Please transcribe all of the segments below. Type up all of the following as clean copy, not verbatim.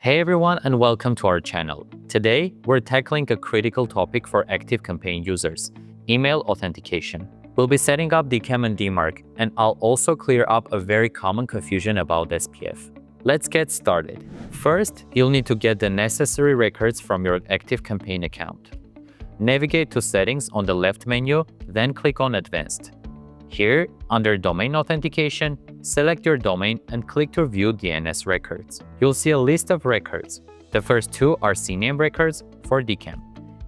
Hey everyone and welcome to our channel. Today, we're tackling a critical topic for ActiveCampaign users, email authentication. We'll be setting up DKIM and DMARC, and I'll also clear up a very common confusion about SPF. Let's get started. First, you'll need to get the necessary records from your ActiveCampaign account. Navigate to Settings on the left menu, then click on Advanced. Here, under Domain Authentication, select your domain and click to view DNS records. You'll see a list of records. The first two are CNAME records for DKIM.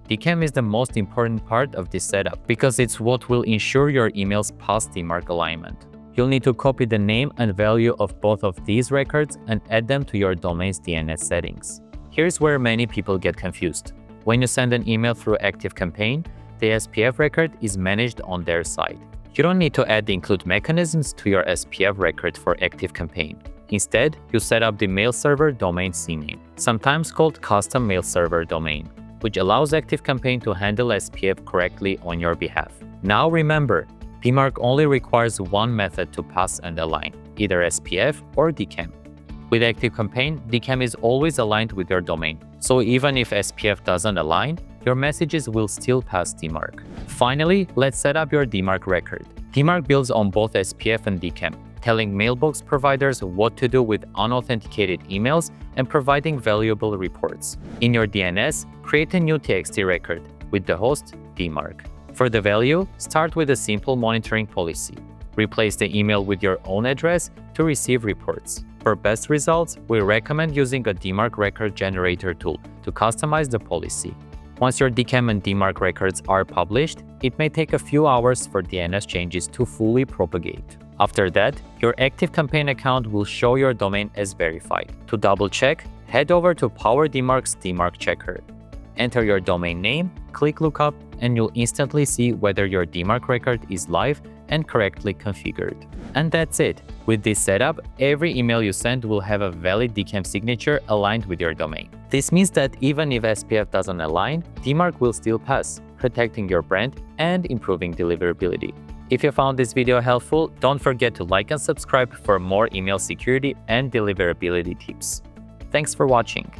DKIM is the most important part of this setup because it's what will ensure your emails pass DMARC alignment. You'll need to copy the name and value of both of these records and add them to your domain's DNS settings. Here's where many people get confused. When you send an email through ActiveCampaign, the SPF record is managed on their side. You don't need to add the include mechanisms to your SPF record for ActiveCampaign. Instead, you set up the mail server domain CNAME, sometimes called custom mail server domain, which allows ActiveCampaign to handle SPF correctly on your behalf. Now remember, DMARC only requires one method to pass and align, either SPF or DKIM. With ActiveCampaign, DKIM is always aligned with your domain, so even if SPF doesn't align, your messages will still pass DMARC. Finally, let's set up your DMARC record. DMARC builds on both SPF and DKIM, telling mailbox providers what to do with unauthenticated emails and providing valuable reports. In your DNS, create a new TXT record with the host DMARC. For the value, start with a simple monitoring policy. Replace the email with your own address to receive reports. For best results, we recommend using a DMARC record generator tool to customize the policy. Once your DKIM and DMARC records are published, it may take a few hours for DNS changes to fully propagate. After that, your ActiveCampaign account will show your domain as verified. To double-check, head over to PowerDMARC's DMARC checker. Enter your domain name, click Lookup, and you'll instantly see whether your DMARC record is live and correctly configured. And that's it. With this setup, every email you send will have a valid DKIM signature aligned with your domain. This means that even if SPF doesn't align, DMARC will still pass, protecting your brand and improving deliverability. If you found this video helpful, don't forget to like and subscribe for more email security and deliverability tips. Thanks for watching.